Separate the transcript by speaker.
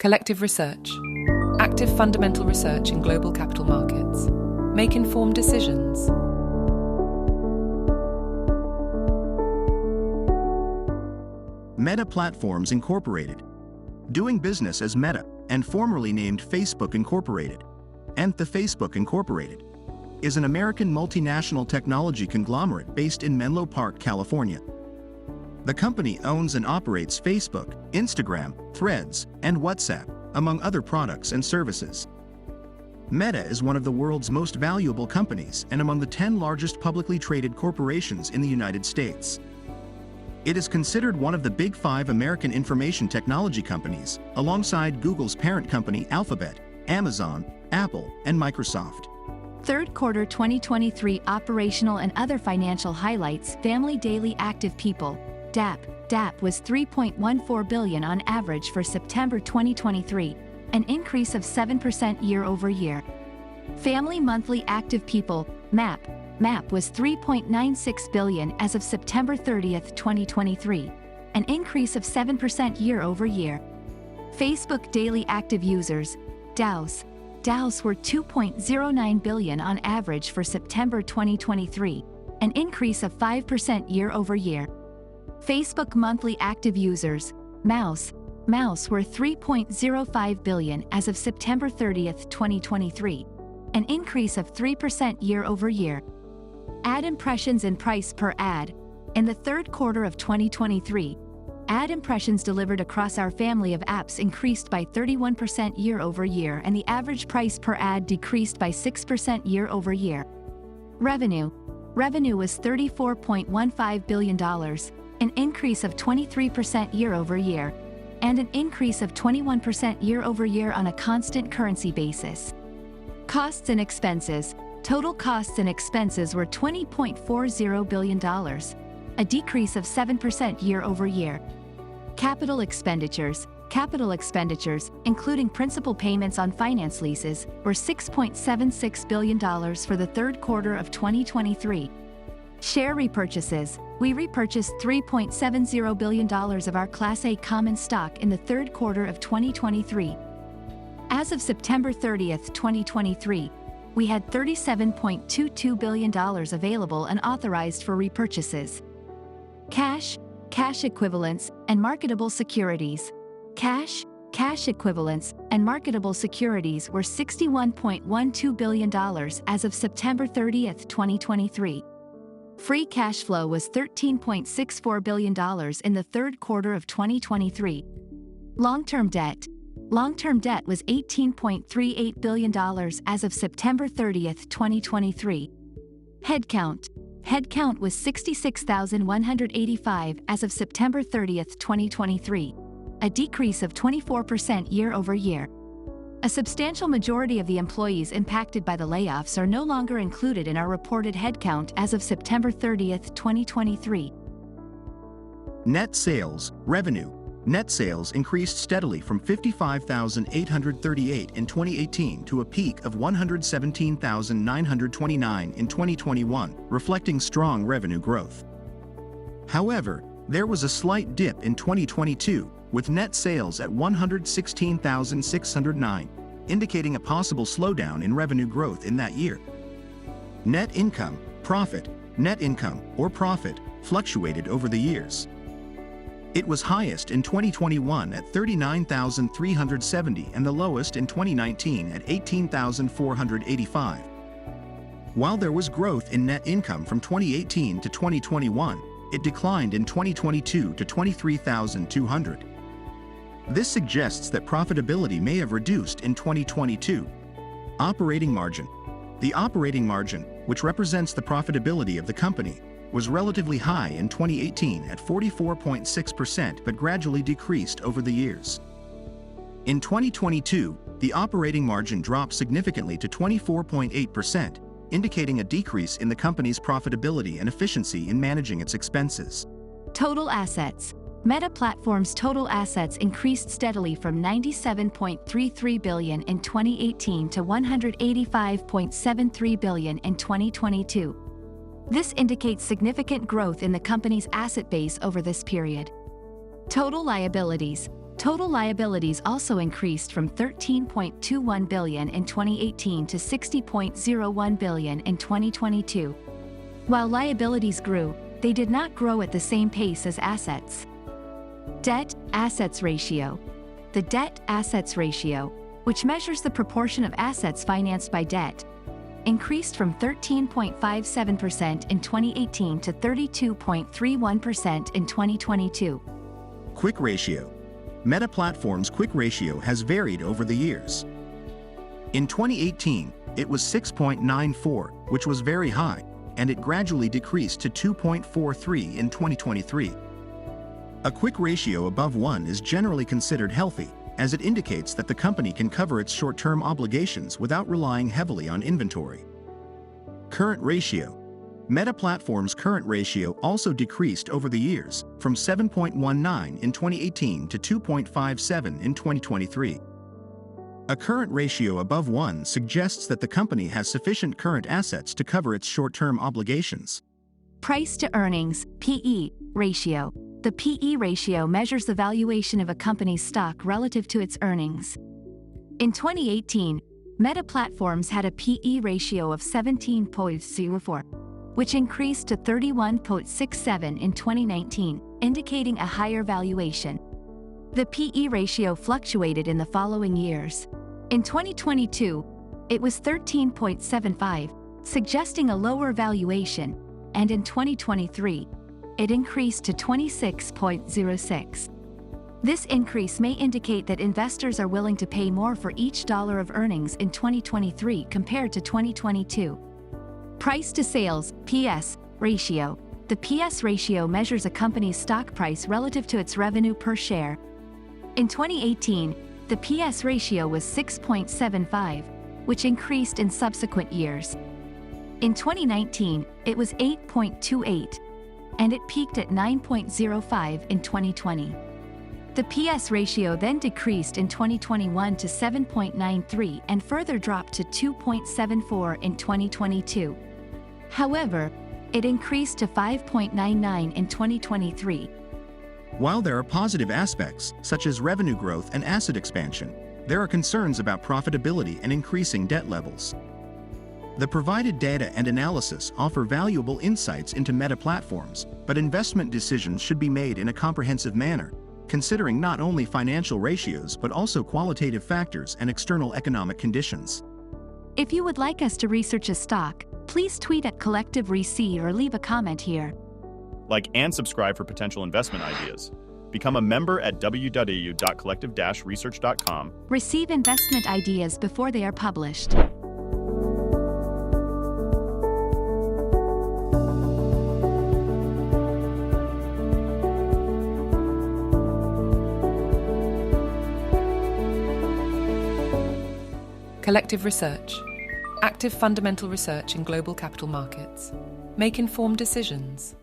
Speaker 1: Collective research. Active fundamental research in global capital markets. Make informed decisions.
Speaker 2: Meta Platforms Incorporated, doing business as Meta and formerly named Facebook Incorporated, and The Facebook Incorporated, is an American multinational technology conglomerate based in Menlo Park, California. The company owns and operates Facebook, Instagram, Threads, and WhatsApp, among other products and services. Meta is one of the world's most valuable companies and among the 10 largest publicly traded corporations in the United States. It is considered one of the Big Five American information technology companies, alongside Google's parent company Alphabet, Amazon, Apple, and Microsoft.
Speaker 3: Third quarter 2023 operational and other financial highlights. Family Daily Active People, DAP was 3.14 billion on average for September 2023, an increase of 7% year-over-year. Family Monthly Active People, MAP was 3.96 billion as of September 30, 2023, an increase of 7% year-over-year. Facebook Daily Active Users, DAUs were 2.09 billion on average for September 2023, an increase of 5% year-over-year. Facebook Monthly Active Users, MAUs were 3.05 billion as of September 30, 2023, an increase of 3% year-over-year. Ad impressions and price per ad. In the third quarter of 2023, ad impressions delivered across our family of apps increased by 31% year-over-year, and the average price per ad decreased by 6% year-over-year. Revenue was $34.15 billion, an increase of 23% year-over-year, and an increase of 21% year-over-year on a constant currency basis. Costs and expenses. Total costs and expenses were $20.40 billion, a decrease of 7% year-over-year. Capital expenditures, including principal payments on finance leases, were $6.76 billion for the third quarter of 2023. Share repurchases. We repurchased $3.70 billion of our Class A common stock in the third quarter of 2023. As of September 30, 2023, we had $37.22 billion available and authorized for repurchases. Cash equivalents, and marketable securities. Cash equivalents, and marketable securities were $61.12 billion as of September 30, 2023. Free cash flow was $13.64 billion in the third quarter of 2023. Long-term debt was $18.38 billion as of September 30, 2023. Headcount was 66,185 as of September 30, 2023, a decrease of 24% year-over-year. A substantial majority of the employees impacted by the layoffs are no longer included in our reported headcount as of September 30, 2023.
Speaker 2: Net sales, revenue. Net sales increased steadily from 55,838 in 2018 to a peak of 117,929 in 2021, reflecting strong revenue growth. However, there was a slight dip in 2022, with net sales at 116,609, indicating a possible slowdown in revenue growth in that year. Net income or profit, fluctuated over the years. It was highest in 2021 at 39,370 and the lowest in 2019 at 18,485. While there was growth in net income from 2018 to 2021, it declined in 2022 to 23,200. This suggests that profitability may have reduced in 2022. Operating margin. The operating margin, which represents the profitability of the company, was relatively high in 2018 at 44.6% but gradually decreased over the years. In 2022, the operating margin dropped significantly to 24.8%, indicating a decrease in the company's profitability and efficiency in managing its expenses.
Speaker 3: Total assets. Meta Platforms' total assets increased steadily from $97.33 billion in 2018 to $185.73 billion in 2022. This indicates significant growth in the company's asset base over this period. Total liabilities. Total liabilities also increased from $13.21 billion in 2018 to $60.01 billion in 2022. While liabilities grew, they did not grow at the same pace as assets. Debt-assets ratio. The debt-assets ratio, which measures the proportion of assets financed by debt, increased from 13.57% in 2018 to 32.31% in 2022.
Speaker 2: Quick ratio. Meta Platforms' quick ratio has varied over the years. In 2018, it was 6.94, which was very high, and it gradually decreased to 2.43 in 2023. A quick ratio above 1 is generally considered healthy, as it indicates that the company can cover its short-term obligations without relying heavily on inventory. Current ratio. Meta Platforms' current ratio also decreased over the years, from 7.19 in 2018 to 2.57 in 2023. A current ratio above 1 suggests that the company has sufficient current assets to cover its short-term obligations.
Speaker 3: Price-to-earnings (PE) ratio. The PE ratio measures the valuation of a company's stock relative to its earnings. In 2018, Meta Platforms had a PE ratio of 17.04, which increased to 31.67 in 2019, indicating a higher valuation. The PE ratio fluctuated in the following years. In 2022, it was 13.75, suggesting a lower valuation, and in 2023, it increased to 26.06. This increase may indicate that investors are willing to pay more for each dollar of earnings in 2023 compared to 2022. Price-to-sales (PS) ratio. The PS ratio measures a company's stock price relative to its revenue per share. In 2018, the PS ratio was 6.75, which increased in subsequent years. In 2019, it was 8.28, and it peaked at 9.05 in 2020. The PS ratio then decreased in 2021 to 7.93 and further dropped to 2.74 in 2022. However, it increased to 5.99 in 2023.
Speaker 2: While there are positive aspects, such as revenue growth and asset expansion, there are concerns about profitability and increasing debt levels. The provided data and analysis offer valuable insights into Meta Platforms, but investment decisions should be made in a comprehensive manner, considering not only financial ratios but also qualitative factors and external economic conditions.
Speaker 3: If you would like us to research a stock, please tweet at Collective REC or leave a comment here.
Speaker 4: Like and subscribe for potential investment ideas. Become a member at www.collective-research.com.
Speaker 3: Receive investment ideas before they are published.
Speaker 1: Collective Research. Active fundamental research in global capital markets. Make informed decisions.